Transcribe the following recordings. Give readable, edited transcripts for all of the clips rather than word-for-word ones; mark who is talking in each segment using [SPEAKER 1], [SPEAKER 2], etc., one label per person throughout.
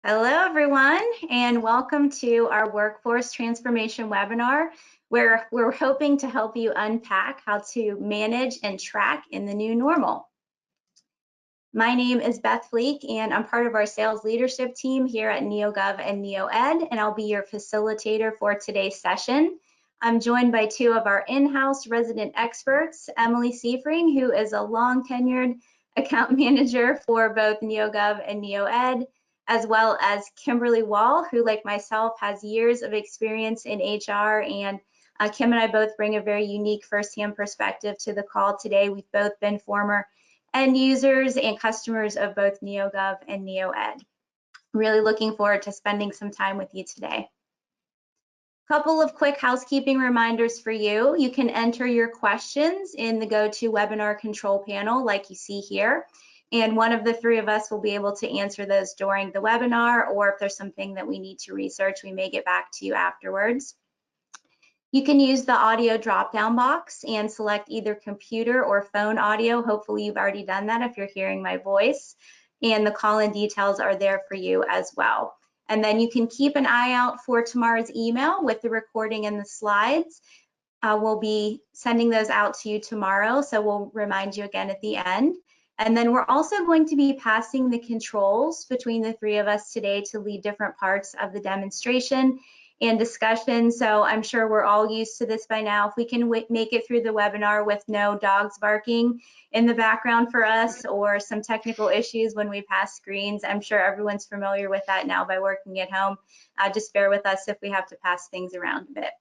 [SPEAKER 1] Hello, everyone, and welcome to our Workforce Transformation webinar, where we're hoping to help you unpack how to manage and track in the new normal. My name is Beth Fleek, and I'm part of our sales leadership team here at NEOGOV and NEOED, and I'll be your facilitator for today's session. I'm joined by two of our in-house resident experts, Emily Seifring, who is a long-tenured account manager for both NEOGOV and NEOED, as well as Kimberly Wall, who, like myself, has years of experience in HR. And Kim and I both bring a very unique firsthand perspective to the call today. We've both been former end users and customers of both NEOGOV and NEOED. Really looking forward to spending some time with you today. Couple of quick housekeeping reminders for you. You can enter your questions in the GoToWebinar control panel like you see here. And one of the three of us will be able to answer those during the webinar, or if there's something that we need to research, we may get back to you afterwards. You can use the audio drop-down box and select either computer or phone audio. Hopefully you've already done that if you're hearing my voice. And the call-in details are there for you as well. And then you can keep an eye out for tomorrow's email with the recording and the slides. We'll be sending those out to you tomorrow, so we'll remind you again at the end. And then we're also going to be passing the controls between the three of us today to lead different parts of the demonstration and discussion. So I'm sure we're all used to this by now. If we can make it through the webinar with no dogs barking in the background for us or some technical issues when we pass screens, I'm sure everyone's familiar with that now by working at home. Just bear with us if we have to pass things around a bit.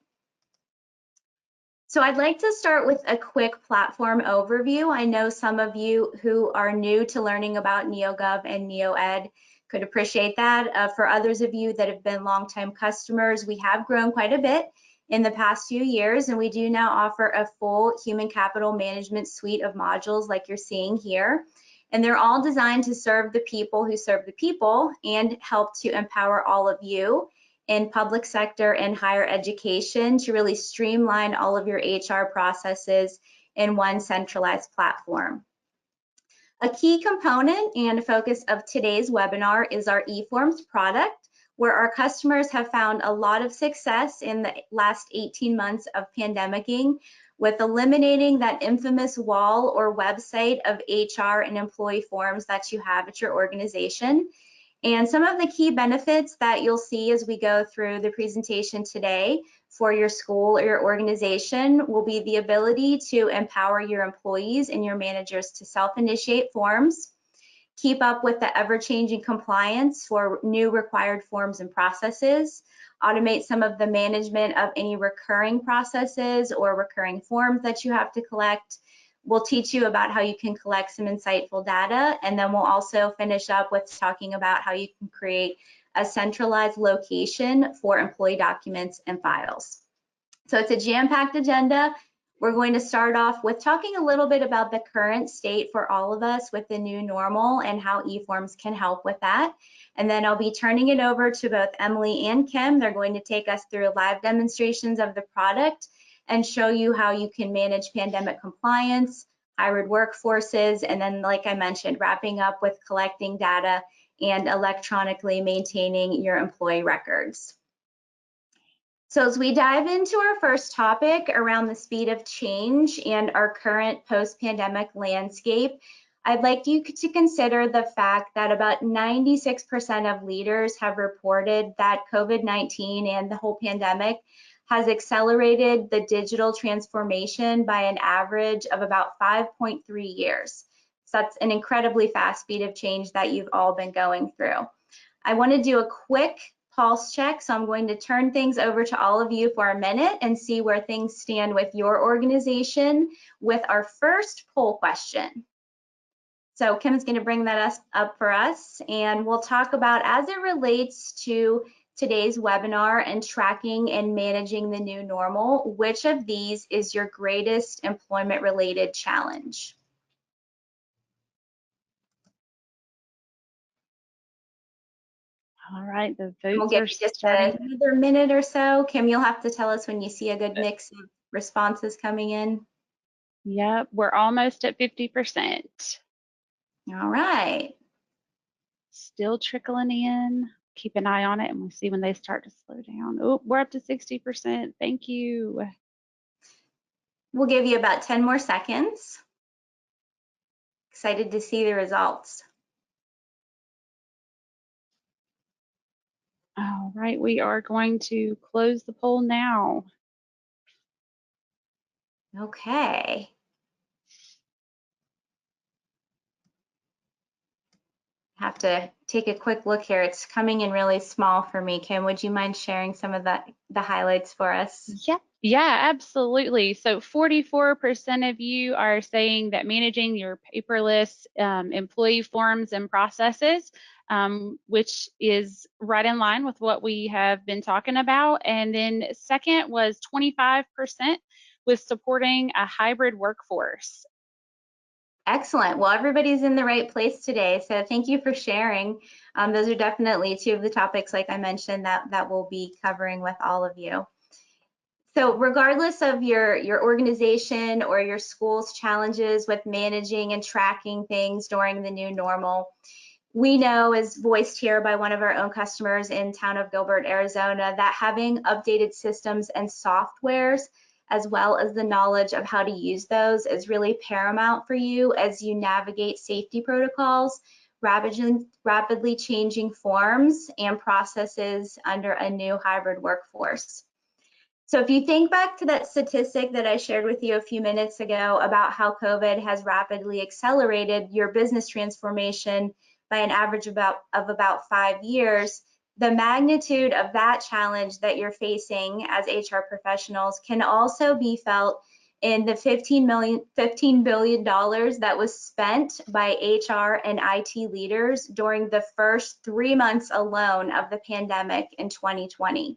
[SPEAKER 1] So I'd like to start with a quick platform overview. I know some of you who are new to learning about NEOGOV and NEOED could appreciate that. For others of you that have been longtime customers, we have grown quite a bit in the past few years, and we do now offer a full human capital management suite of modules like you're seeing here. And they're all designed to serve the people who serve the people and help to empower all of you in public sector and higher education to really streamline all of your HR processes in one centralized platform. A key component and focus of today's webinar is our eForms product, where our customers have found a lot of success in the last 18 months of pandemicing with eliminating that infamous wall or website of HR and employee forms that you have at your organization. And some of the key benefits that you'll see as we go through the presentation today for your school or your organization will be the ability to empower your employees and your managers to self-initiate forms, keep up with the ever-changing compliance for new required forms and processes, automate some of the management of any recurring processes or recurring forms that you have to collect. We'll teach you about how you can collect some insightful data, and then we'll also finish up with talking about how you can create a centralized location for employee documents and files. So it's a jam-packed agenda. We're going to start off with talking a little bit about the current state for all of us with the new normal and how eForms can help with that. And then I'll be turning it over to both Emily and Kim. They're going to take us through live demonstrations of the product and show you how you can manage pandemic compliance, hybrid workforces, and then, like I mentioned, wrapping up with collecting data and electronically maintaining your employee records. So as we dive into our first topic around the speed of change and our current post-pandemic landscape, I'd like you to consider the fact that about 96% of leaders have reported that COVID-19 and the whole pandemic has accelerated the digital transformation by an average of about 5.3 years. So that's an incredibly fast speed of change that you've all been going through. I want to do a quick pulse check, so I'm going to turn things over to all of you for a minute and see where things stand with your organization with our first poll question. So Kim's going to bring that up for us, and we'll talk about, as it relates to today's webinar and tracking and managing the new normal, which of these is your greatest employment-related challenge?
[SPEAKER 2] All right, the
[SPEAKER 1] We'll
[SPEAKER 2] votes
[SPEAKER 1] give
[SPEAKER 2] are
[SPEAKER 1] you just
[SPEAKER 2] starting.
[SPEAKER 1] another minute or so. Kim, you'll have to tell us when you see a good mix of responses coming in.
[SPEAKER 2] Yep, we're almost at 50%.
[SPEAKER 1] All right.
[SPEAKER 2] Still trickling in. keep an eye on it, and we'll see when they start to slow down. Oh, we're up to 60%. Thank you.
[SPEAKER 1] We'll give you about 10 more seconds. Excited to see the results.
[SPEAKER 2] All right, we are going to close the poll now.
[SPEAKER 1] Okay. Have to take a quick look here. It's coming in really small for me. Kim, would you mind sharing some of the highlights for us?
[SPEAKER 2] Yeah, absolutely. So 44% of you are saying that managing your paperless employee forms and processes, which is right in line with what we have been talking about. And then second was 25% with supporting a hybrid workforce.
[SPEAKER 1] Excellent. Well, everybody's in the right place today. So thank you for sharing. Those are definitely two of the topics, like I mentioned, that we'll be covering with all of you. So regardless of your organization or your school's challenges with managing and tracking things during the new normal, we know, as voiced here by one of our own customers in town of Gilbert, Arizona, that having updated systems and softwares, as well as the knowledge of how to use those, is really paramount for you as you navigate safety protocols, rapidly changing forms and processes under a new hybrid workforce. So if you think back to that statistic that I shared with you a few minutes ago about how COVID has rapidly accelerated your business transformation by an average of about 5 years, the magnitude of that challenge that you're facing as HR professionals can also be felt in the $15 billion that was spent by HR and IT leaders during the first 3 months alone of the pandemic in 2020.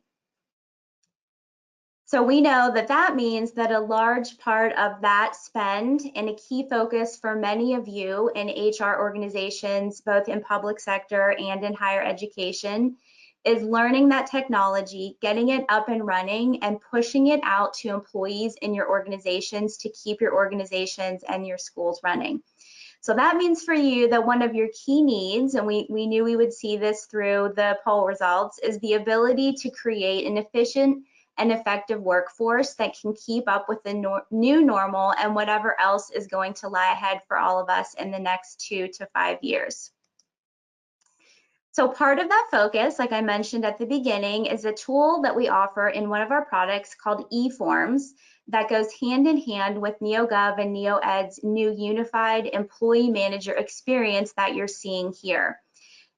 [SPEAKER 1] So we know that that means that a large part of that spend and a key focus for many of you in HR organizations, both in public sector and in higher education, is learning that technology, getting it up and running, and pushing it out to employees in your organizations to keep your organizations and your schools running. So that means for you that one of your key needs, and we knew we would see this through the poll results, is the ability to create an efficient and effective workforce that can keep up with the new normal and whatever else is going to lie ahead for all of us in the next 2 to 5 years. So part of that focus, like I mentioned at the beginning, is a tool that we offer in one of our products called eForms that goes hand in hand with NEOGOV and NEOED's new unified employee manager experience that you're seeing here.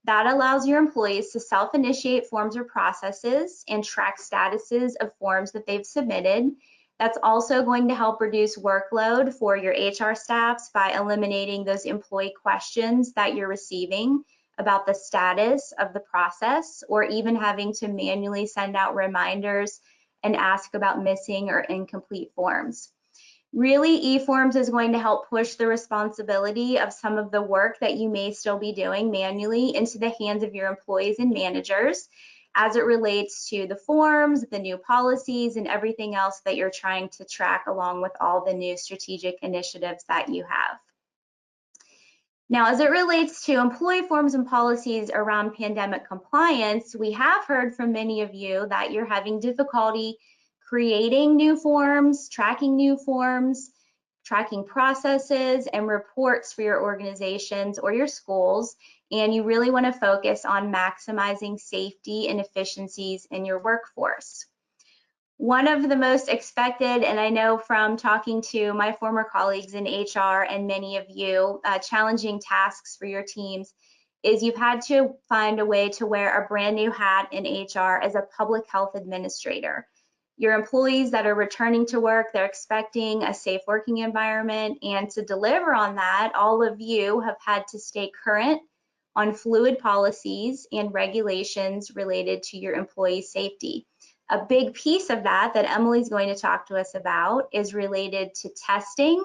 [SPEAKER 1] That allows your employees to self-initiate forms or processes and track statuses of forms that they've submitted. That's also going to help reduce workload for your HR staffs by eliminating those employee questions that you're receiving about the status of the process, or even having to manually send out reminders and ask about missing or incomplete forms. Really, eForms is going to help push the responsibility of some of the work that you may still be doing manually into the hands of your employees and managers as it relates to the forms, the new policies, and everything else that you're trying to track along with all the new strategic initiatives that you have. Now, as it relates to employee forms and policies around pandemic compliance, we have heard from many of you that you're having difficulty creating new forms, tracking processes and reports for your organizations or your schools, and you really want to focus on maximizing safety and efficiencies in your workforce. One of the most expected, and I know from talking to my former colleagues in HR and many of you, challenging tasks for your teams is you've had to find a way to wear a brand new hat in HR as a public health administrator. Your employees that are returning to work, they're expecting a safe working environment, and to deliver on that, all of you have had to stay current on fluid policies and regulations related to your employee safety. A big piece of that Emily's going to talk to us about is related to testing,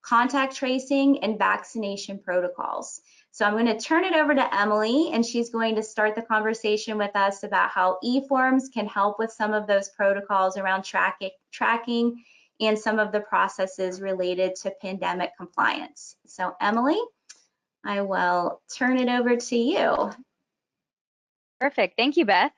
[SPEAKER 1] contact tracing, and vaccination protocols. So I'm going to turn it over to Emily, and she's going to start the conversation with us about how eForms can help with some of those protocols around tracking and some of the processes related to pandemic compliance. So Emily, I will turn it over to you.
[SPEAKER 3] Perfect. Thank you, Beth.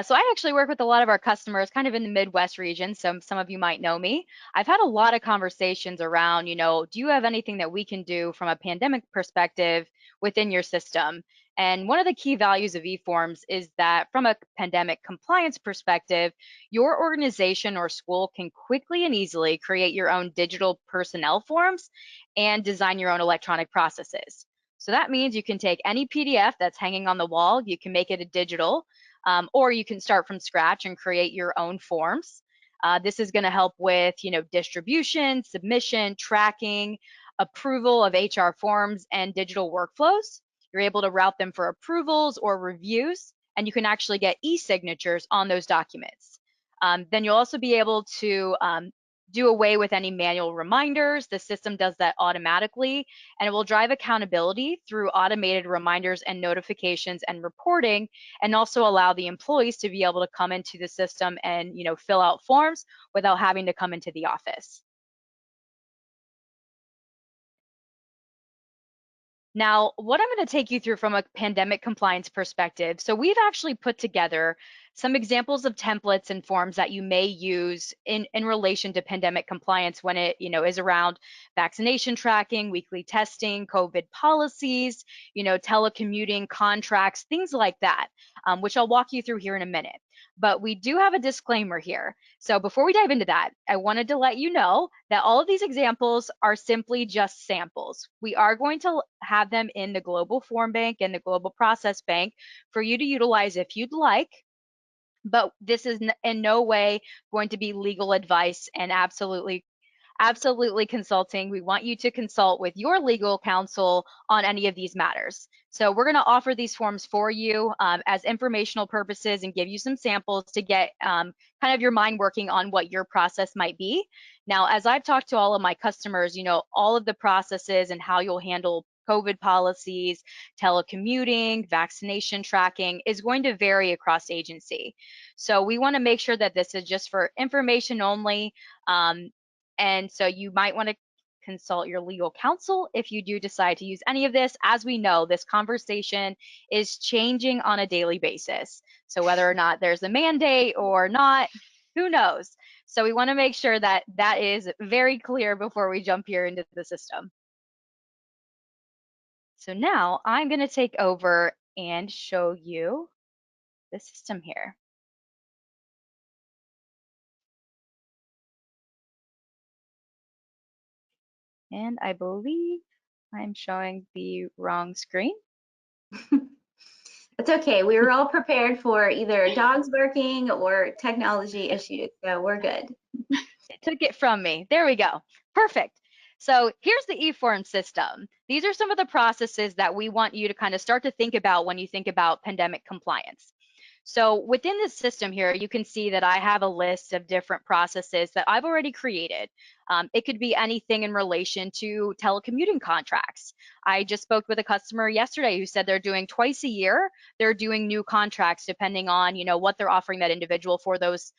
[SPEAKER 3] So I actually work with a lot of our customers kind of in the Midwest region. Some of you might know me. I've had a lot of conversations around, do you have anything that we can do from a pandemic perspective within your system? And one of the key values of eForms is that from a pandemic compliance perspective, your organization or school can quickly and easily create your own digital personnel forms and design your own electronic processes. So that means you can take any PDF that's hanging on the wall, you can make it a digital, or you can start from scratch and create your own forms. This is going to help with, distribution, submission, tracking, approval of HR forms and digital workflows. You're able to route them for approvals or reviews, and you can actually get e-signatures on those documents. Then you'll also be able to do away with any manual reminders. The system does that automatically, and it will drive accountability through automated reminders and notifications and reporting, and also allow the employees to be able to come into the system and fill out forms without having to come into the office. Now, what I'm going to take you through from a pandemic compliance perspective, so we've actually put together some examples of templates and forms that you may use in relation to pandemic compliance when it is around vaccination tracking, weekly testing, COVID policies, telecommuting contracts, things like that, which I'll walk you through here in a minute. But we do have a disclaimer here. So before we dive into that, I wanted to let you know that all of these examples are simply just samples. We are going to have them in the Global Form Bank and the Global Process Bank for you to utilize if you'd like, but this is in no way going to be legal advice, and absolutely consulting. We want you to consult with your legal counsel on any of these matters. So we're going to offer these forms for you as informational purposes and give you some samples to get kind of your mind working on what your process might be. Now, as I've talked to all of my customers, all of the processes and how you'll handle COVID policies, telecommuting, vaccination tracking is going to vary across agency. So we want to make sure that this is just for information only. And so you might want to consult your legal counsel if you do decide to use any of this. As we know, this conversation is changing on a daily basis. So whether or not there's a mandate or not, who knows? So we want to make sure that that is very clear before we jump here into the system. So now I'm going to take over and show you the system here. And I believe I'm showing the wrong screen.
[SPEAKER 1] It's okay. We were all prepared for either dogs barking or technology issues, so we're good.
[SPEAKER 3] It took it from me. There we go. Perfect. So here's the eForm system. These are some of the processes that we want you to kind of start to think about when you think about pandemic compliance. So within this system here, you can see that I have a list of different processes that I've already created. It could be anything in relation to telecommuting contracts. I just spoke with a customer yesterday who said they're doing twice a year. They're doing new contracts depending on what they're offering that individual for those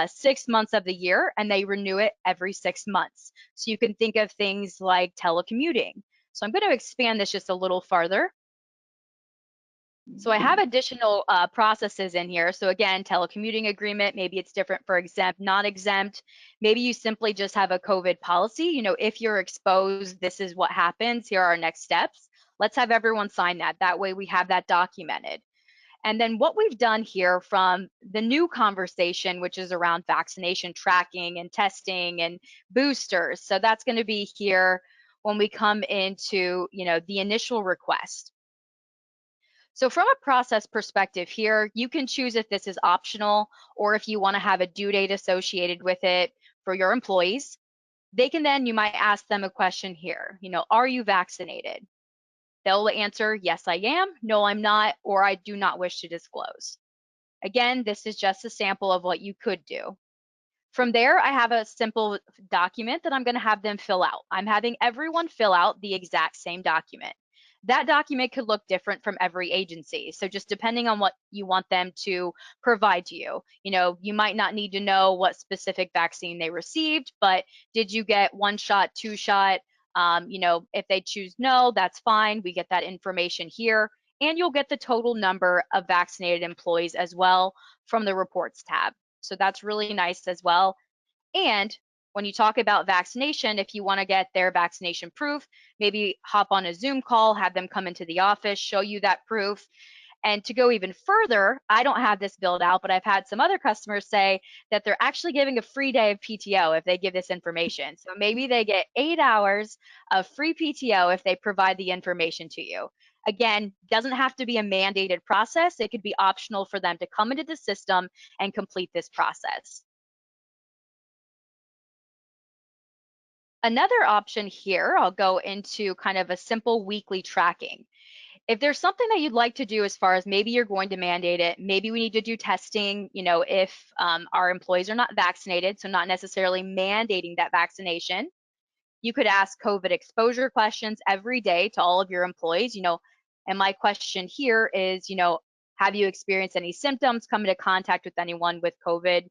[SPEAKER 3] 6 months of the year, and they renew it every 6 months. So you can think of things like telecommuting. So I'm going to expand this just a little farther. So I have additional processes in here. So again, telecommuting agreement, maybe it's different for exempt, non-exempt. Maybe you simply just have a COVID policy. If you're exposed, this is what happens. Here are our next steps. Let's have everyone sign that. That way we have that documented. And then what we've done here from the new conversation, which is around vaccination tracking and testing and boosters. So that's going to be here when we come into, the initial request. So from a process perspective here, you can choose if this is optional or if you want to have a due date associated with it for your employees. You might ask them a question here, are you vaccinated? They'll answer, yes, I am, no, I'm not, or I do not wish to disclose. Again, this is just a sample of what you could do. From there, I have a simple document that I'm going to have them fill out. I'm having everyone fill out the exact same document. That document could look different from every agency. So just depending on what you want them to provide to you, you might not need to know what specific vaccine they received, but did you get 1 shot, 2 shot? If they choose no, that's fine. We get that information here. and you'll get the total number of vaccinated employees as well from the reports tab. So that's really nice as well. And when you talk about vaccination, if you want to get their vaccination proof, maybe hop on a Zoom call, have them come into the office, show you that proof. And to go even further, I don't have this built out, but I've had some other customers say that they're actually giving a free day of PTO if they give this information. So maybe they get 8 hours of free PTO if they provide the information to you. Again, doesn't have to be a mandated process. It could be optional for them to come into the system and complete this process. Another option here, I'll go into kind of a simple weekly tracking. If there's something that you'd like to do as far as maybe you're going to mandate it, maybe we need to do testing, you know, if our employees are not vaccinated, so not necessarily mandating that vaccination. You could ask COVID exposure questions every day to all of your employees, you know, and my question here is, you know, have you experienced any symptoms, come into contact with anyone with COVID?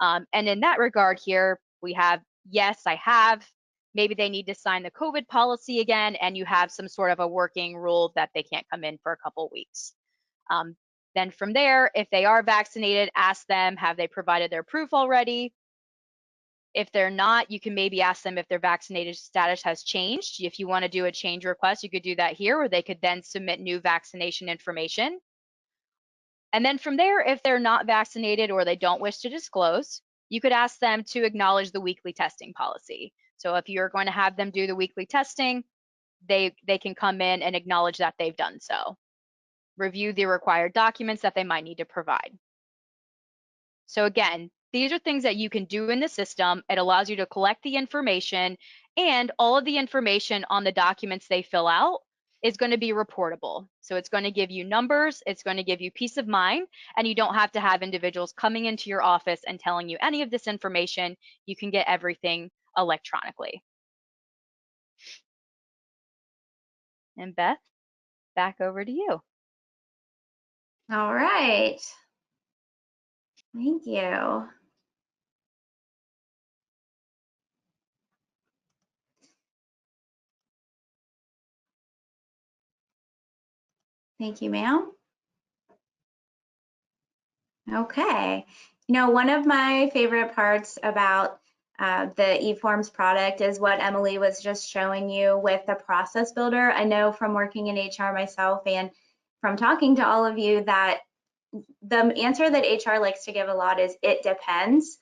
[SPEAKER 3] And in that regard here, we have, yes, I have. Maybe they need to sign the COVID policy again, and you have some sort of a working rule that they can't come in for a couple of weeks. Then from there, if they are vaccinated, ask them, have they provided their proof already? If they're not, you can maybe ask them if their vaccinated status has changed. If you want to do a change request, you could do that here, or they could then submit new vaccination information. And then from there, if they're not vaccinated or they don't wish to disclose, you could ask them to acknowledge the weekly testing policy. So if you're going to have them do the weekly testing, they can come in and acknowledge that they've done so. Review the required documents that they might need to provide. So again, these are things that you can do in the system. It allows you to collect the information, and all of the information on the documents they fill out is going to be reportable. So it's going to give you numbers, it's going to give you peace of mind, and you don't have to have individuals coming into your office and telling you any of this information. You can get everything electronically. And Beth, back over to you.
[SPEAKER 1] All right. Thank you. Thank you, ma'am. Okay. You know, one of my favorite parts about the eForms product is what Emily was just showing you with the process builder. I know from working in HR myself and from talking to all of you that the answer that HR likes to give a lot is it depends.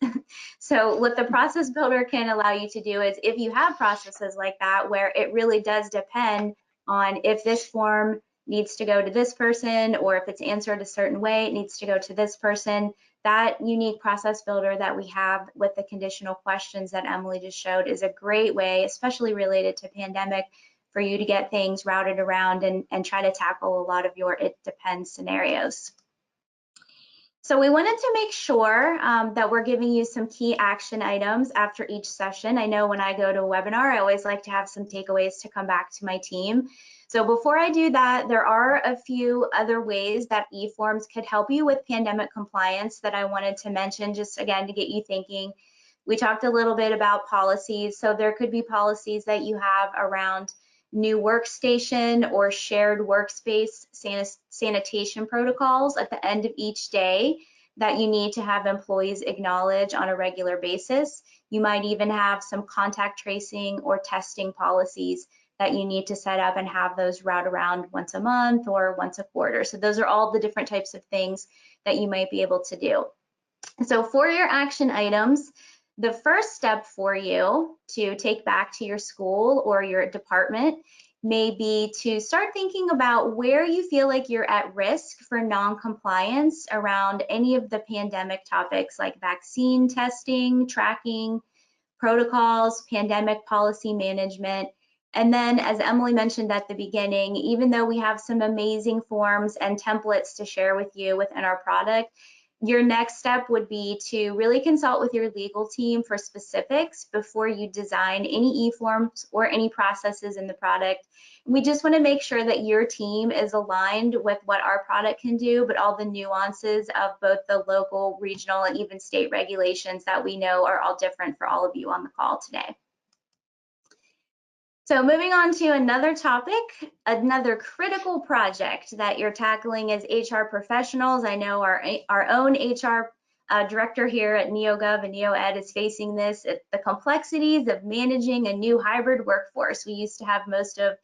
[SPEAKER 1] So what the process builder can allow you to do is if you have processes like that where it really does depend on if this form needs to go to this person or if it's answered a certain way, it needs to go to this person, that unique process builder that we have with the conditional questions that Emily just showed is a great way, especially related to pandemic, for you to get things routed around and try to tackle a lot of your it depends scenarios. So we wanted to make sure that we're giving you some key action items after each session. I know when I go to a webinar, I always like to have some takeaways to come back to my team. So before I do that, there are a few other ways that eForms could help you with pandemic compliance that I wanted to mention, just again to get you thinking. We talked a little bit about policies. So there could be policies that you have around new workstation or shared workspace sanitation protocols at the end of each day that you need to have employees acknowledge on a regular basis. You might even have some contact tracing or testing policies that you need to set up and have those route around once a month or once a quarter. So those are all the different types of things that you might be able to do. So for your action items, the first step for you to take back to your school or your department may be to start thinking about where you feel like you're at risk for non-compliance around any of the pandemic topics like vaccine testing, tracking, protocols, pandemic policy management. And then, as Emily mentioned at the beginning, even though we have some amazing forms and templates to share with you within our product, your next step would be to really consult with your legal team for specifics before you design any eForms or any processes in the product. We just want to make sure that your team is aligned with what our product can do, but all the nuances of both the local, regional, and even state regulations that we know are all different for all of you on the call today. So moving on to another topic, another critical project that you're tackling as HR professionals. I know our own HR director here at NEOGOV and NEOED is facing this, the complexities of managing a new hybrid workforce. We used to have most of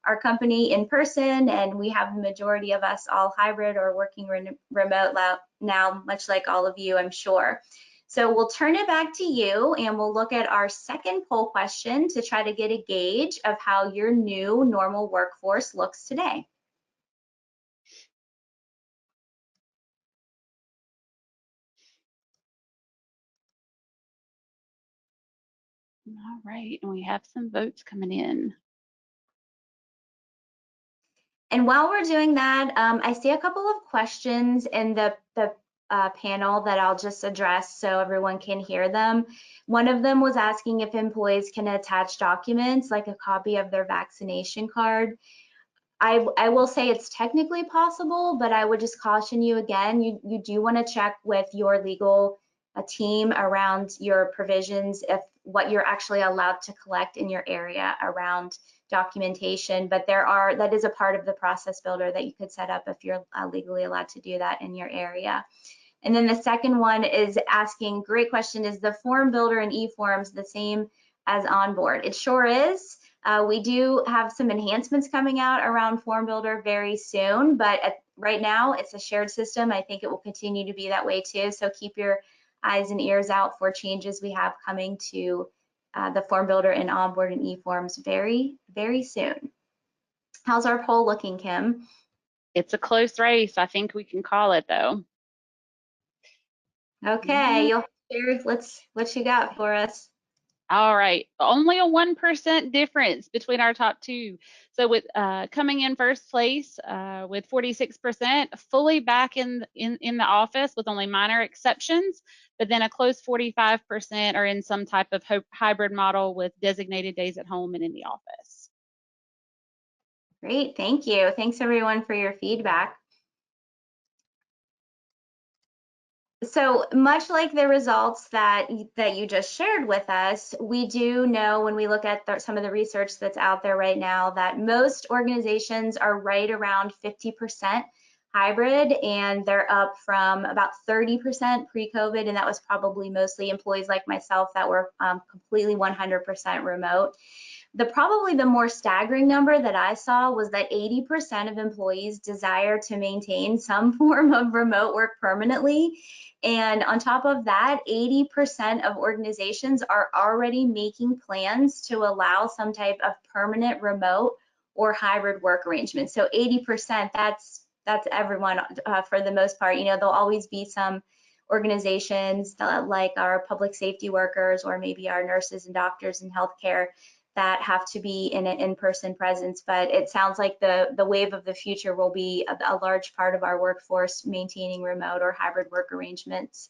[SPEAKER 1] our company in person, and we have the majority of us all hybrid or working remote now, much like all of you, I'm sure. So we'll turn it back to you, and we'll look at our second poll question to try to get a gauge of how your new normal workforce looks today.
[SPEAKER 2] All right, and we have some votes coming in.
[SPEAKER 1] And while we're doing that, I see a couple of questions in the panel that I'll just address so everyone can hear them. One of them was asking if employees can attach documents like a copy of their vaccination card. I will say it's technically possible, but I would just caution you again, you do want to check with your legal team around your provisions, if what you're actually allowed to collect in your area around documentation. But that is a part of the process builder that you could set up if you're legally allowed to do that in your area. And then the second one is asking, great question, is the form builder and e-forms the same as onboard? It sure is. We do have some enhancements coming out around Form Builder very soon, but right now it's a shared system. I think it will continue to be that way too. So keep your eyes and ears out for changes we have coming to the Form Builder and Onboard and eForms very, very soon. How's our poll looking, Kim?
[SPEAKER 2] It's a close race. I think we can call it though.
[SPEAKER 1] Okay, you'll share. What you got for us?
[SPEAKER 2] All right, only a 1% difference between our top two. So with coming in first place with 46%, fully back in the office with only minor exceptions, but then a close 45% are in some type of hybrid model with designated days at home and in the office.
[SPEAKER 1] Great, thank you. Thanks everyone for your feedback. So much like the results that you just shared with us, we do know when we look at some of the research that's out there right now that most organizations are right around 50% hybrid, and they're up from about 30% pre-COVID, and that was probably mostly employees like myself that were completely 100% remote. Probably the more staggering number that I saw was that 80% of employees desire to maintain some form of remote work permanently. And on top of that, 80% of organizations are already making plans to allow some type of permanent remote or hybrid work arrangement. So 80%, that's everyone for the most part. You know, there'll always be some organizations like our public safety workers or maybe our nurses and doctors in healthcare that have to be in an in-person presence, but it sounds like the wave of the future will be a large part of our workforce maintaining remote or hybrid work arrangements.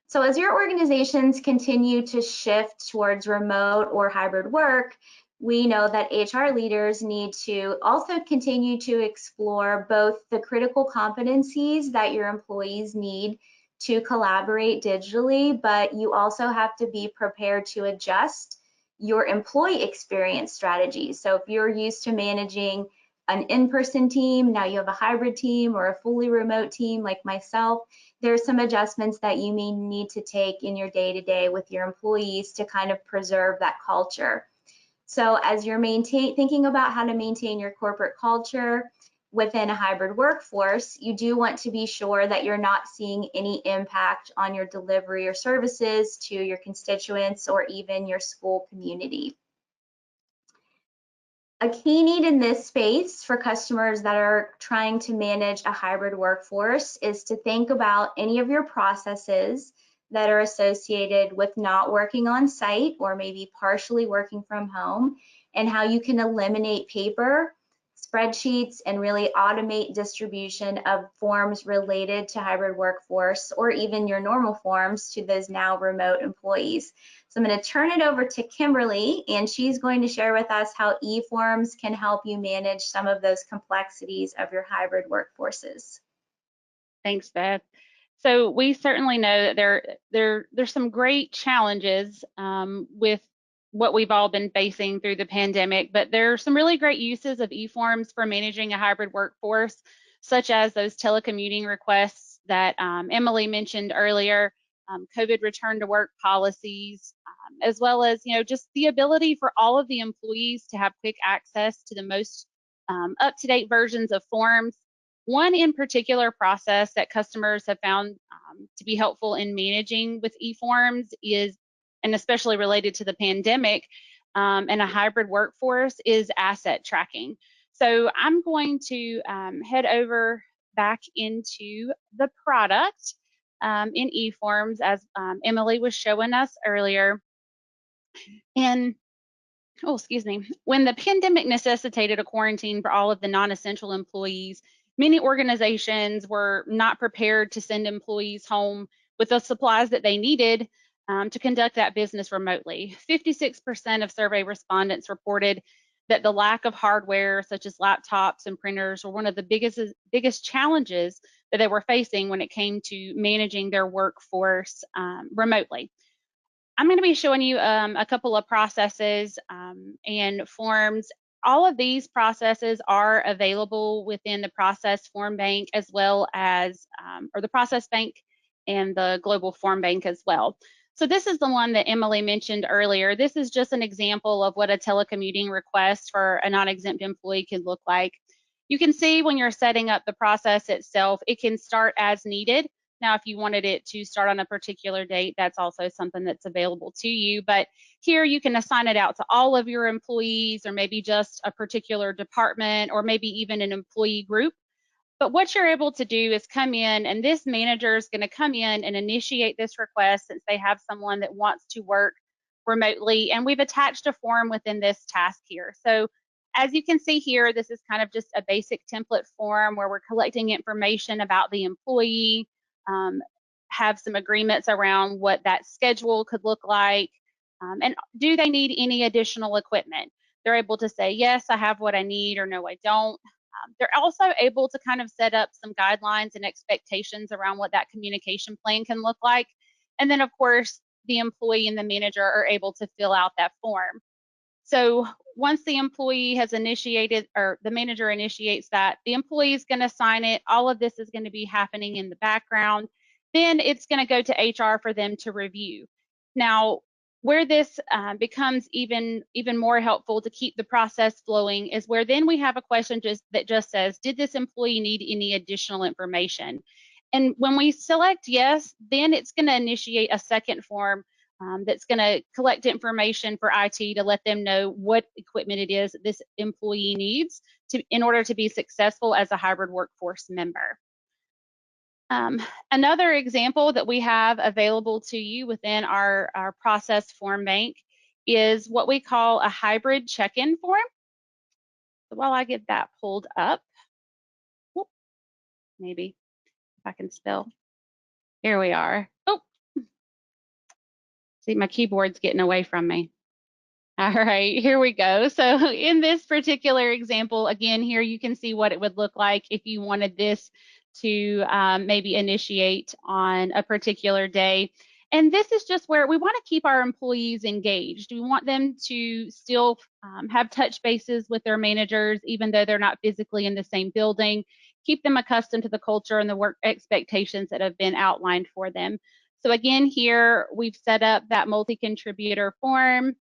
[SPEAKER 1] So as your organizations continue to shift towards remote or hybrid work, we know that HR leaders need to also continue to explore both the critical competencies that your employees need to collaborate digitally, but you also have to be prepared to adjust your employee experience strategies. So if you're used to managing an in-person team, now you have a hybrid team or a fully remote team like myself, there's some adjustments that you may need to take in your day-to-day with your employees to kind of preserve that culture. So as you're thinking about how to maintain your corporate culture within a hybrid workforce, you do want to be sure that you're not seeing any impact on your delivery or services to your constituents or even your school community. A key need in this space for customers that are trying to manage a hybrid workforce is to think about any of your processes that are associated with not working on site or maybe partially working from home, and how you can eliminate paper, spreadsheets, and really automate distribution of forms related to hybrid workforce or even your normal forms to those now remote employees. So I'm going to turn it over to Kimberly, and she's going to share with us how eForms can help you manage some of those complexities of your hybrid workforces.
[SPEAKER 2] Thanks, Beth. So we certainly know that there's some great challenges with what we've all been facing through the pandemic, but there are some really great uses of e-forms for managing a hybrid workforce, such as those telecommuting requests that Emily mentioned earlier, COVID return to work policies, as well as, just the ability for all of the employees to have quick access to the most up-to-date versions of forms. One in particular process that customers have found to be helpful in managing with e-forms is, and especially related to the pandemic and a hybrid workforce, is asset tracking. So I'm going to head over back into the product in eForms, as Emily was showing us earlier. And oh, excuse me, when the pandemic necessitated a quarantine for all of the non-essential employees, many organizations were not prepared to send employees home with the supplies that they needed to conduct that business remotely. 56% of survey respondents reported that the lack of hardware, such as laptops and printers, were one of the biggest challenges that they were facing when it came to managing their workforce remotely. I'm going to be showing you a couple of processes and forms. All of these processes are available within the Process Form Bank, as well as, or the Process Bank and the Global Form Bank as well. So this is the one that Emily mentioned earlier. This is just an example of what a telecommuting request for a non-exempt employee could look like. You can see when you're setting up the process itself, it can start as needed. Now, if you wanted it to start on a particular date, that's also something that's available to you. But here you can assign it out to all of your employees, or maybe just a particular department, or maybe even an employee group. But what you're able to do is come in, and this manager is going to come in and initiate this request since they have someone that wants to work remotely. And we've attached a form within this task here. So as you can see here, this is kind of just a basic template form where we're collecting information about the employee, have some agreements around what that schedule could look like, and do they need any additional equipment. They're able to say, yes, I have what I need, or no, I don't. They're also able to kind of set up some guidelines and expectations around what that communication plan can look like. And then, of course, the employee and the manager are able to fill out that form. So once the employee has initiated, or the manager initiates that, the employee is going to sign it. All of this is going to be happening in the background. Then it's going to go to HR for them to review. Now, where this becomes even more helpful to keep the process flowing is where then we have a question that just says, did this employee need any additional information? And when we select yes, then it's going to initiate a second form that's going to collect information for IT to let them know what equipment it is that this employee needs in order to be successful as a hybrid workforce member. Another example that we have available to you within our process form bank is what we call a hybrid check-in form. So while I get that pulled up, whoop, maybe if I can spell, here we are. Oh, see, my keyboard's getting away from me. All right, here we go. So in this particular example, again, here you can see what it would look like if you wanted this to maybe initiate on a particular day. And this is just where we want to keep our employees engaged. We want them to still have touch bases with their managers, even though they're not physically in the same building, keep them accustomed to the culture and the work expectations that have been outlined for them. So again, here we've set up that multi-contributor form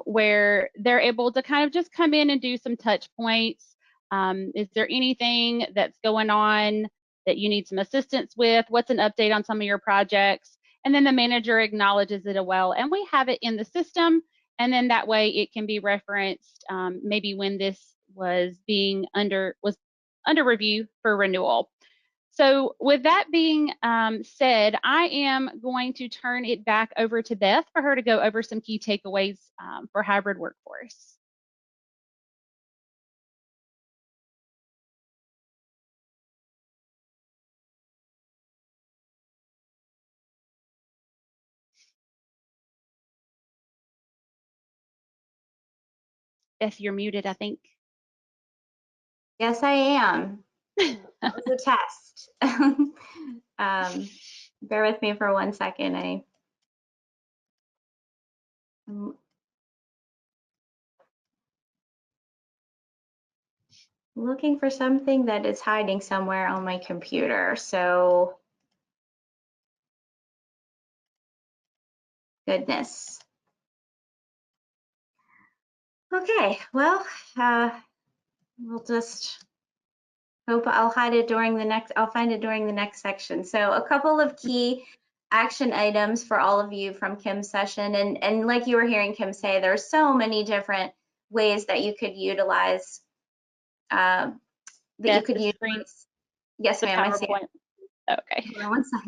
[SPEAKER 2] where they're able to kind of just come in and do some touch points. Is there anything that's going on that you need some assistance with? What's an update on some of your projects? And then the manager acknowledges it as well. And we have it in the system. And then that way it can be referenced maybe when this was under review for renewal. So with that being said, I am going to turn it back over to Beth for her to go over some key takeaways for hybrid workforce. Beth, you're muted, I think.
[SPEAKER 1] Yes, I am. That was a test. Bear with me for 1 second. looking for something that is hiding somewhere on my computer. So, goodness. Okay, well, we'll just hope I'll hide it during the next, I'll find it during the next section. So a couple of key action items for all of you from Kim's session. And like you were hearing Kim say, there's so many different ways that you could utilize,
[SPEAKER 2] Yes, the screen,
[SPEAKER 1] Yes,
[SPEAKER 2] the
[SPEAKER 1] ma'am, I see it.
[SPEAKER 2] PowerPoint. Okay.
[SPEAKER 1] Hold on one sec.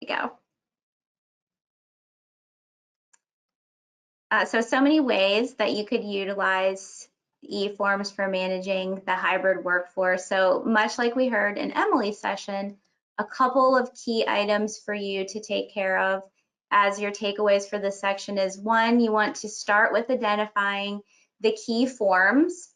[SPEAKER 1] Here we go. So many ways that you could utilize e-forms for managing the hybrid workforce. So much like we heard in Emily's session, a couple of key items for you to take care of as your takeaways for this section is one, you want to start with identifying the key forms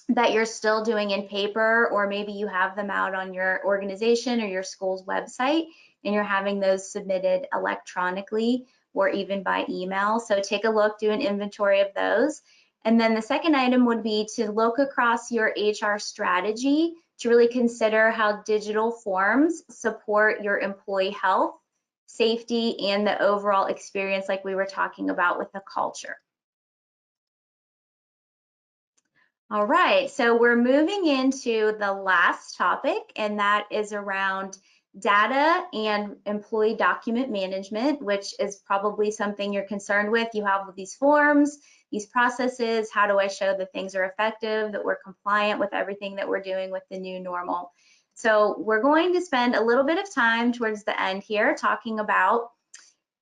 [SPEAKER 1] that you're still doing in paper, or maybe you have them out on your organization or your school's website and you're having those submitted electronically or even by email. So take a look, do an inventory of those. And then the second item would be to look across your HR strategy to really consider how digital forms support your employee health, safety, and the overall experience like we were talking about with the culture. All right, so we're moving into the last topic, and that is around data and employee document management, which is probably something you're concerned with. You have these forms, these processes. How do I show that things are effective, that we're compliant with everything that we're doing with the new normal? So we're going to spend a little bit of time towards the end here talking about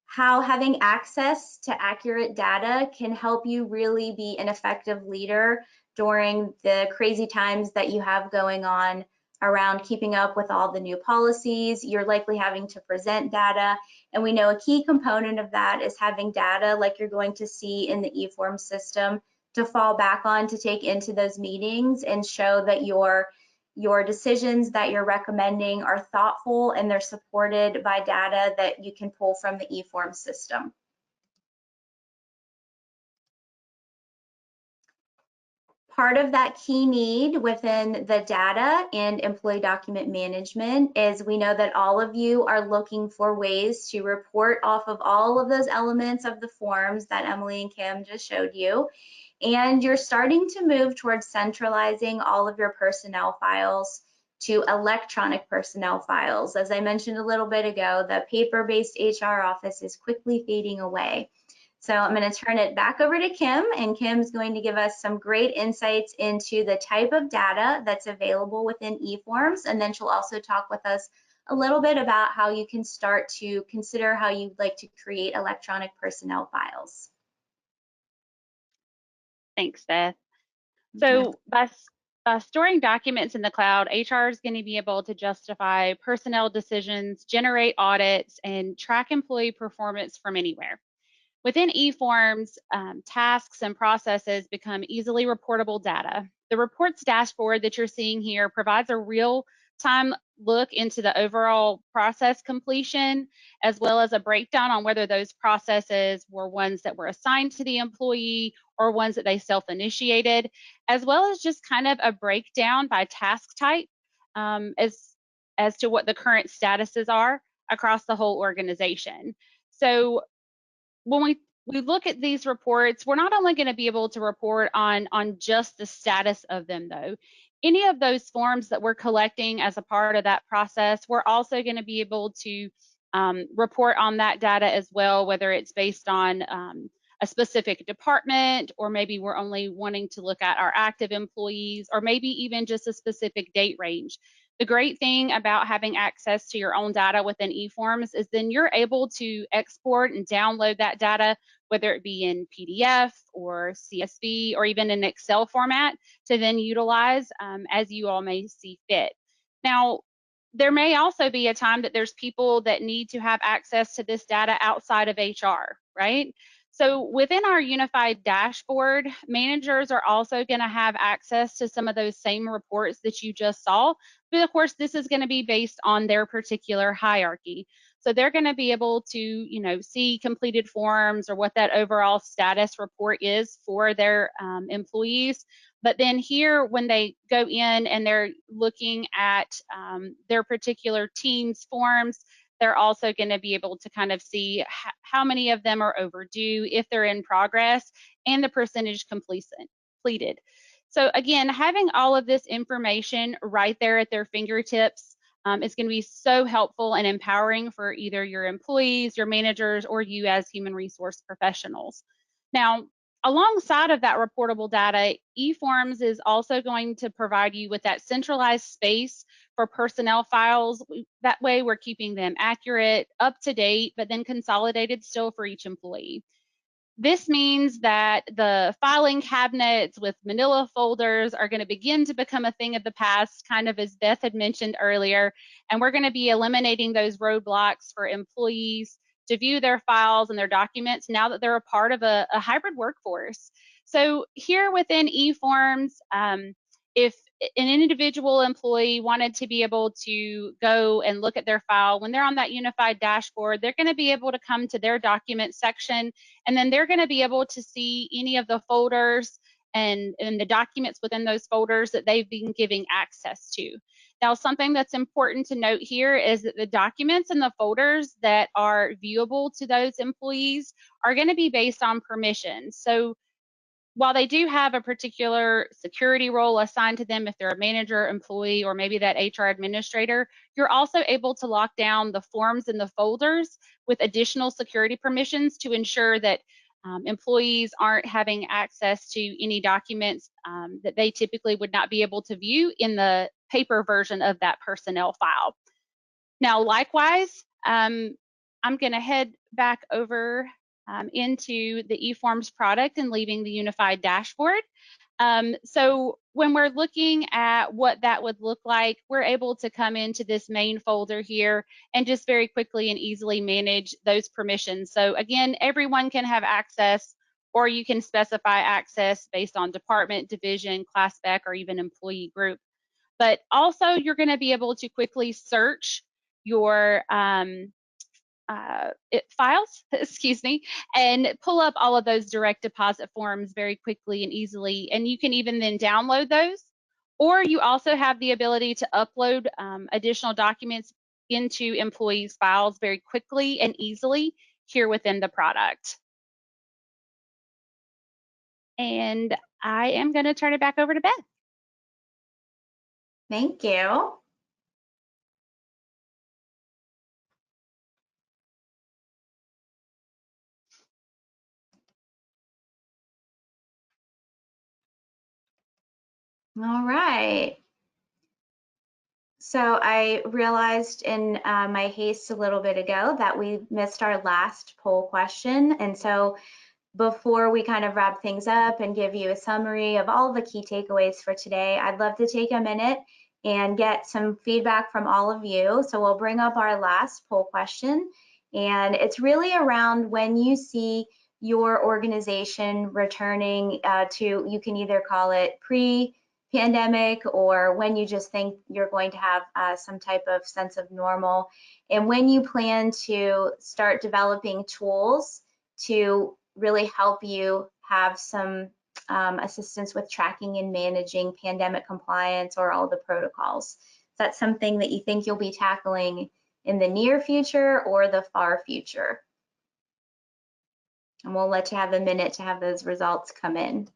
[SPEAKER 1] how having access to accurate data can help you really be an effective leader during the crazy times that you have going on around keeping up with all the new policies. You're likely having to present data. And we know a key component of that is having data like you're going to see in the e-form system to fall back on to take into those meetings and show that your decisions that you're recommending are thoughtful and they're supported by data that you can pull from the e-form system. Part of that key need within the data and employee document management is we know that all of you are looking for ways to report off of all of those elements of the forms that Emily and Kim just showed you. And you're starting to move towards centralizing all of your personnel files to electronic personnel files. As I mentioned a little bit ago, the paper-based HR office is quickly fading away. So I'm going to turn it back over to Kim, and Kim's going to give us some great insights into the type of data that's available within eForms, and then she'll also talk with us a little bit about how you can start to consider how you'd like to create electronic personnel files.
[SPEAKER 2] Thanks, Beth. So by storing documents in the cloud, HR is going to be able to justify personnel decisions, generate audits, and track employee performance from anywhere. Within eForms, tasks and processes become easily reportable data. The reports dashboard that you're seeing here provides a real-time look into the overall process completion, as well as a breakdown on whether those processes were ones that were assigned to the employee or ones that they self-initiated, as well as just kind of a breakdown by task type as to what the current statuses are across the whole organization. So when we look at these reports, we're not only going to be able to report on just the status of them, though. Any of those forms that we're collecting as a part of that process, we're also going to be able to report on that data as well, whether it's based on a specific department, or maybe we're only wanting to look at our active employees, or maybe even just a specific date range. The great thing about having access to your own data within eForms is then you're able to export and download that data, whether it be in PDF or CSV or even in Excel format, to then utilize as you all may see fit. Now, there may also be a time that there's people that need to have access to this data outside of HR, right? So within our unified dashboard, managers are also going to have access to some of those same reports that you just saw. But of course, this is going to be based on their particular hierarchy. So they're going to be able to, you know, see completed forms or what that overall status report is for their employees. But then here, when they go in and they're looking at their particular team's forms, they're also going to be able to kind of see how many of them are overdue, if they're in progress, and the percentage completed. So again, having all of this information right there at their fingertips is going to be so helpful and empowering for either your employees, your managers, or you as human resource professionals. Now, alongside of that reportable data, eForms is also going to provide you with that centralized space for personnel files. That way we're keeping them accurate, up to date, but then consolidated still for each employee. This means that the filing cabinets with manila folders are going to begin to become a thing of the past, kind of as Beth had mentioned earlier, and we're going to be eliminating those roadblocks for employees to view their files and their documents now that they're a part of a hybrid workforce. So here within eForms, if an individual employee wanted to be able to go and look at their file, when they're on that unified dashboard, they're going to be able to come to their document section, and then they're going to be able to see any of the folders and the documents within those folders that they've been giving access to. Now, something that's important to note here is that the documents and the folders that are viewable to those employees are going to be based on permission. So while they do have a particular security role assigned to them, if they're a manager, employee, or maybe that HR administrator, you're also able to lock down the forms and the folders with additional security permissions to ensure that employees aren't having access to any documents that they typically would not be able to view in the paper version of that personnel file. Now, likewise, I'm going to head back over into the eForms product and leaving the unified dashboard. So when we're looking at what that would look like, we're able to come into this main folder here and just very quickly and easily manage those permissions. So again, everyone can have access, or you can specify access based on department, division, class spec, or even employee group. But also you're going to be able to quickly search your files, excuse me, and pull up all of those direct deposit forms very quickly and easily. And you can even then download those, or you also have the ability to upload additional documents into employees' files very quickly and easily here within the product. And I am going to turn it back over to Beth.
[SPEAKER 1] Thank you. All right. So I realized in my haste a little bit ago that we missed our last poll question. And so before we kind of wrap things up and give you a summary of all the key takeaways for today, I'd love to take a minute and get some feedback from all of you. So we'll bring up our last poll question. And it's really around when you see your organization returning to, you can either call it pre-pandemic or when you just think you're going to have some type of sense of normal, and when you plan to start developing tools to really help you have some assistance with tracking and managing pandemic compliance or all the protocols. Is that something that you think you'll be tackling in the near future or the far future? And we'll let you have a minute to have those results come in.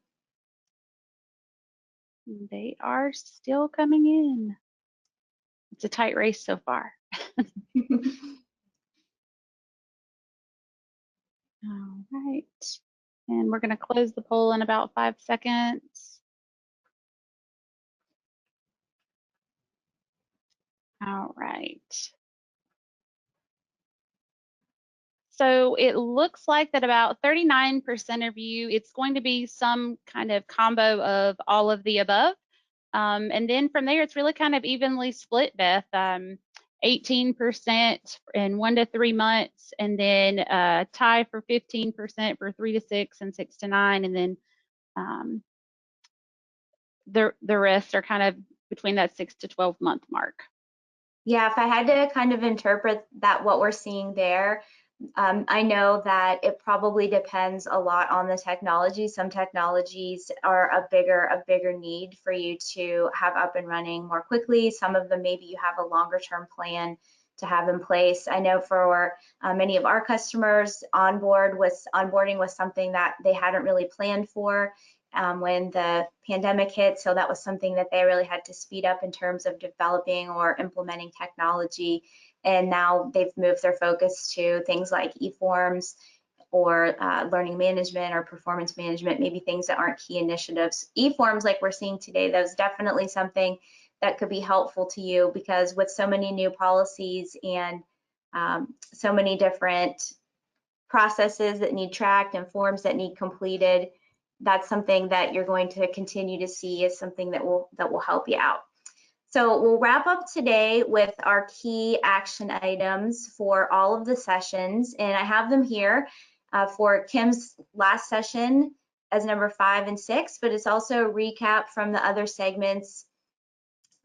[SPEAKER 2] They are still coming in. It's a tight race so far. All right. And we're going to close the poll in about 5 seconds. All right. So it looks like that about 39% of you, it's going to be some kind of combo of all of the above. And then from there, it's really kind of evenly split, Beth. 18% in 1 to 3 months, and then tie for 15% for 3 to 6 and 6 to 9, and then the rest are kind of between that 6 to 12 month mark.
[SPEAKER 1] Yeah, if I had to kind of interpret that, what we're seeing there, I know that it probably depends a lot on the technology. Some technologies are a bigger need for you to have up and running more quickly. Some of them, maybe you have a longer term plan to have in place. I know for many of our customers, onboarding was something that they hadn't really planned for when the pandemic hit. So that was something that they really had to speed up in terms of developing or implementing technology. And now they've moved their focus to things like e-forms or learning management or performance management, maybe things that aren't key initiatives. E-forms, like we're seeing today, that's definitely something that could be helpful to you, because with so many new policies and so many different processes that need tracked and forms that need completed, that's something that you're going to continue to see as something that will help you out. So we'll wrap up today with our key action items for all of the sessions, and I have them here for Kim's last session as number 5 and 6, but it's also a recap from the other segments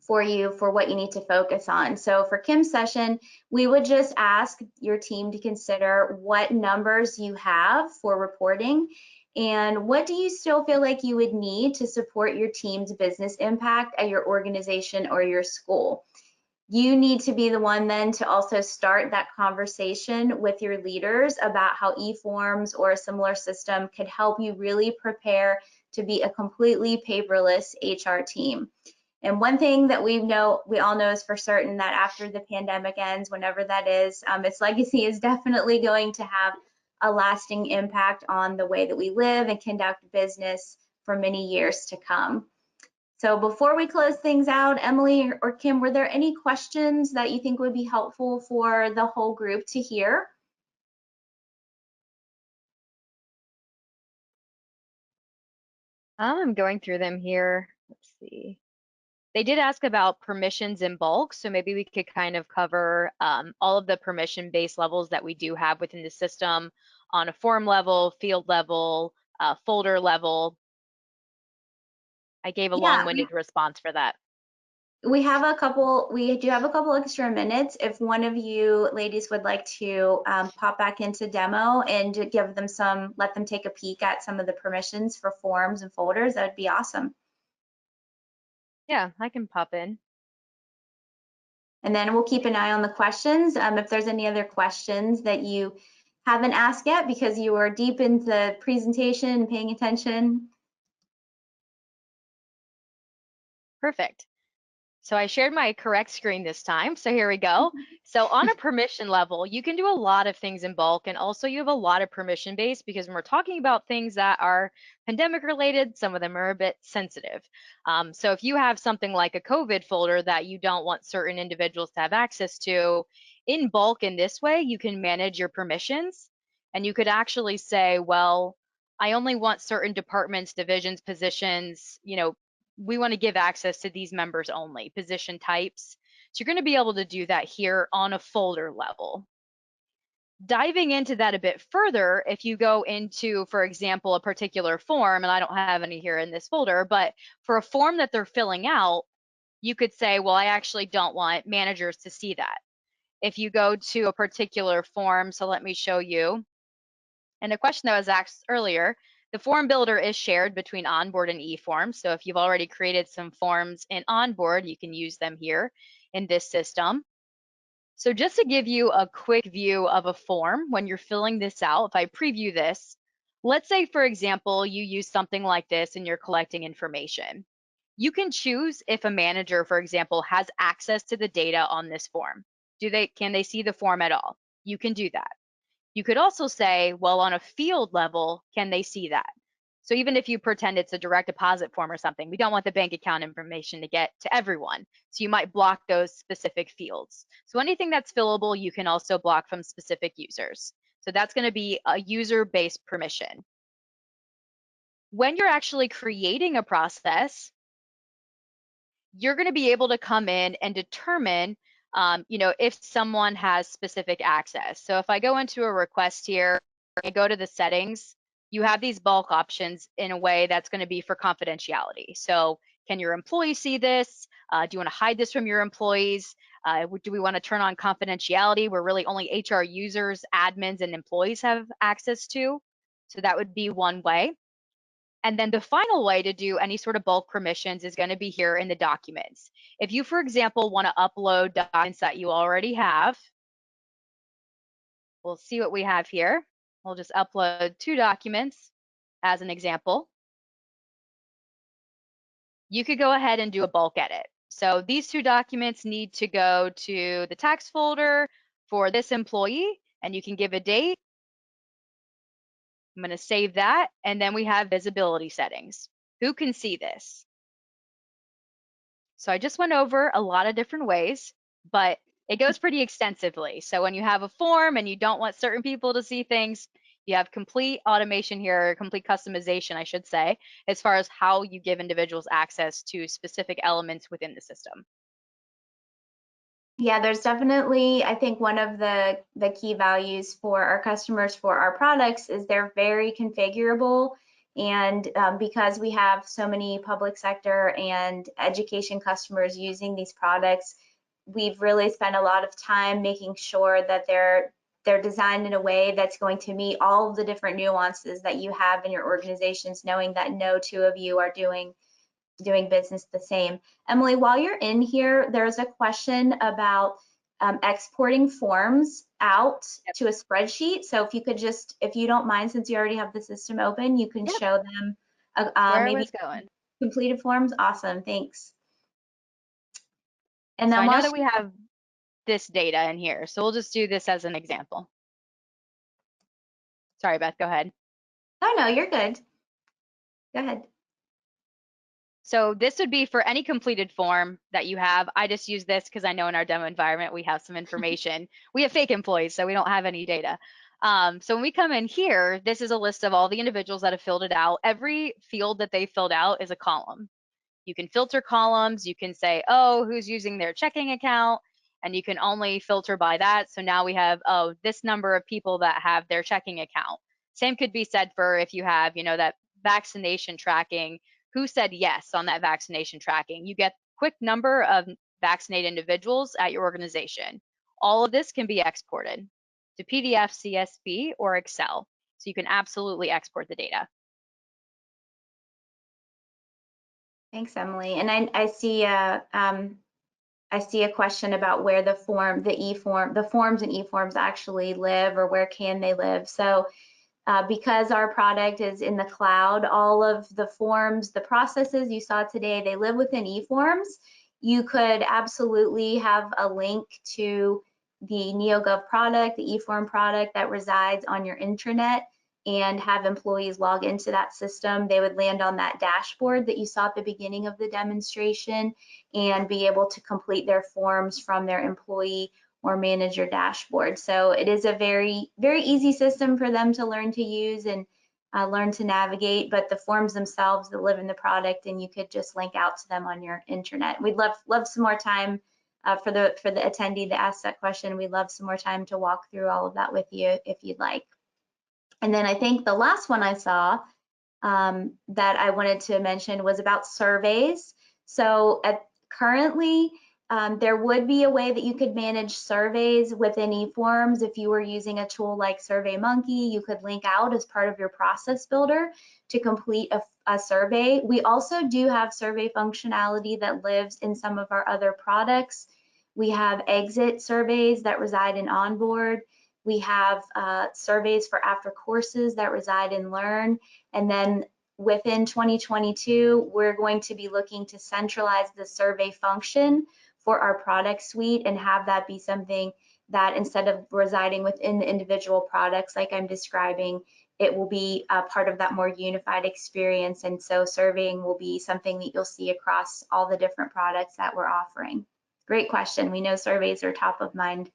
[SPEAKER 1] for you for what you need to focus on. So for Kim's session, we would just ask your team to consider what numbers you have for reporting and what do you still feel like you would need to support your team's business impact at your organization or your school. You need to be the one then to also start that conversation with your leaders about how e-forms or a similar system could help you really prepare to be a completely paperless HR team. And one thing that we all know is for certain that after the pandemic ends, whenever that is, its legacy is definitely going to have a lasting impact on the way that we live and conduct business for many years to come. So before we close things out, Emily or Kim, were there any questions that you think would be helpful for the whole group to hear?
[SPEAKER 3] I'm going through them here. Let's see. They did ask about permissions in bulk, so maybe we could kind of cover all of the permission-based levels that we do have within the system on a form level, field level, folder level. I gave a
[SPEAKER 1] Yeah,
[SPEAKER 3] long-winded response for that.
[SPEAKER 1] we do have a couple extra minutes. If one of you ladies would like to pop back into demo and let them take a peek at some of the permissions for forms and folders, that would be awesome.
[SPEAKER 3] Yeah, I can pop in.
[SPEAKER 1] And then we'll keep an eye on the questions. If there's any other questions that you haven't asked yet because you were deep into the presentation and paying attention.
[SPEAKER 3] Perfect. So I shared my correct screen this time. So here we go. So on a permission level, you can do a lot of things in bulk, and also you have a lot of permission based, because when we're talking about things that are pandemic related, some of them are a bit sensitive. So if you have something like a COVID folder that you don't want certain individuals to have access to, in bulk in this way, you can manage your permissions, and you could actually say, well, I only want certain departments, divisions, positions, we want to give access to these members only, position types. So you're going to be able to do that here on a folder level. Diving into that a bit further, if you go into, for example, a particular form, and I don't have any here in this folder, but for a form that they're filling out, you could say, well, I actually don't want managers to see that. If you go to a particular form, so let me show you. And a question that was asked earlier, the form builder is shared between Onboard and eForms. So if you've already created some forms in Onboard, you can use them here in this system. So just to give you a quick view of a form when you're filling this out, if I preview this, let's say, for example, you use something like this and you're collecting information. You can choose if a manager, for example, has access to the data on this form. Can they see the form at all? You can do that. You could also say, well, on a field level, can they see that? So even if you pretend it's a direct deposit form or something, we don't want the bank account information to get to everyone. So you might block those specific fields. So anything that's fillable, you can also block from specific users. So that's going to be a user-based permission. When you're actually creating a process, you're going to be able to come in and determine if someone has specific access. So if I go into a request here, I go to the settings, you have these bulk options in a way that's going to be for confidentiality. So can your employees see this? Do you want to hide this from your employees? Do we want to turn on confidentiality where really only HR users, admins, and employees have access to? So that would be one way. And then the final way to do any sort of bulk permissions is going to be here in the documents. If you, for example, want to upload documents that you already have, we'll see what we have here. We'll just upload 2 documents as an example. You could go ahead and do a bulk edit. So these 2 documents need to go to the tax folder for this employee, and you can give a date. I'm going to save that, and then we have visibility settings. Who can see this? So I just went over a lot of different ways, but it goes pretty extensively. So when you have a form and you don't want certain people to see things, you have complete automation here, complete customization, I should say, as far as how you give individuals access to specific elements within the system.
[SPEAKER 1] Yeah, there's definitely, I think one of the key values for our customers for our products is they're very configurable. And because we have so many public sector and education customers using these products, we've really spent a lot of time making sure that they're designed in a way that's going to meet all of the different nuances that you have in your organizations, knowing that no 2 of you are doing business the same. Emily, while you're in here, there's a question about exporting forms out to a spreadsheet. So if you could just, if you don't mind, since you already have the system open, you can show them
[SPEAKER 3] Where
[SPEAKER 1] maybe
[SPEAKER 3] I was going.
[SPEAKER 1] completed forms. Awesome, thanks. And
[SPEAKER 3] So
[SPEAKER 1] then
[SPEAKER 3] I know that we have this data in here, so we'll just do this as an example. Sorry, Beth, go ahead.
[SPEAKER 1] Oh no, you're good. Go ahead.
[SPEAKER 3] So this would be for any completed form that you have. I just use this because I know in our demo environment we have some information. We have fake employees, so we don't have any data. So when we come in here, this is a list of all the individuals that have filled it out. Every field that they filled out is a column. You can filter columns. You can say, oh, who's using their checking account? And you can only filter by that. So now we have, oh, this number of people that have their checking account. Same could be said for if you have, that vaccination tracking. Who said yes on that vaccination tracking? You get quick number of vaccinated individuals at your organization. All of this can be exported to PDF, CSV, or Excel. So you can absolutely export the data.
[SPEAKER 1] Thanks, Emily. And I see a question about where the forms and e-forms actually live, or where can they live. So because our product is in the cloud, all of the forms, the processes you saw today, they live within e-forms. You could absolutely have a link to the NEOGOV product, the e-form product that resides on your intranet, and have employees log into that system. They would land on that dashboard that you saw at the beginning of the demonstration and be able to complete their forms from their employee or manager dashboard. So it is a very, very easy system for them to learn to use and learn to navigate, but the forms themselves that live in the product, and you could just link out to them on your intranet. We'd love some more time for the attendee that asked that question. We'd love some more time to walk through all of that with you if you'd like. And then I think the last one I saw that I wanted to mention was about surveys. So currently, there would be a way that you could manage surveys within eForms. If you were using a tool like SurveyMonkey, you could link out as part of your process builder to complete a survey. We also do have survey functionality that lives in some of our other products. We have exit surveys that reside in Onboard. We have surveys for after courses that reside in Learn. And then within 2022, we're going to be looking to centralize the survey function for our product suite and have that be something that, instead of residing within the individual products like I'm describing, it will be a part of that more unified experience. And so surveying will be something that you'll see across all the different products that we're offering. Great question. We know surveys are top of mind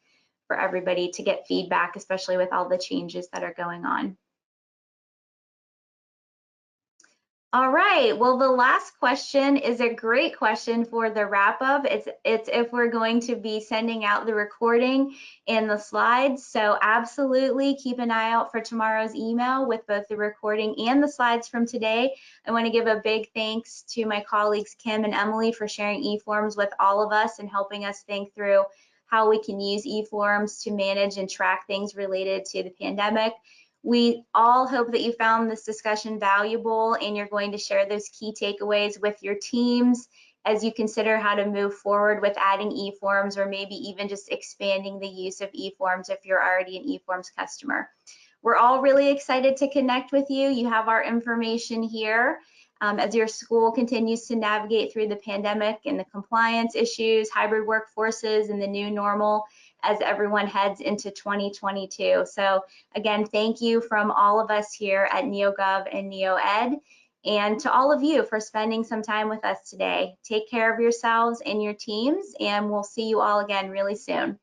[SPEAKER 1] for everybody to get feedback, especially with all the changes that are going on. All right, well, the last question is a great question for the wrap up. It's if we're going to be sending out the recording and the slides. So absolutely keep an eye out for tomorrow's email with both the recording and the slides from today. I want to give a big thanks to my colleagues Kim and Emily for sharing eForms with all of us and helping us think through how we can use eForms to manage and track things related to the pandemic. We all hope that you found this discussion valuable and you're going to share those key takeaways with your teams as you consider how to move forward with adding eForms or maybe even just expanding the use of eForms if you're already an eForms customer. We're all really excited to connect with you. You have our information here. As your school continues to navigate through the pandemic and the compliance issues, hybrid workforces, and the new normal as everyone heads into 2022. So again, thank you from all of us here at NEOGOV and NEOED, and to all of you for spending some time with us today. Take care of yourselves and your teams, and we'll see you all again really soon.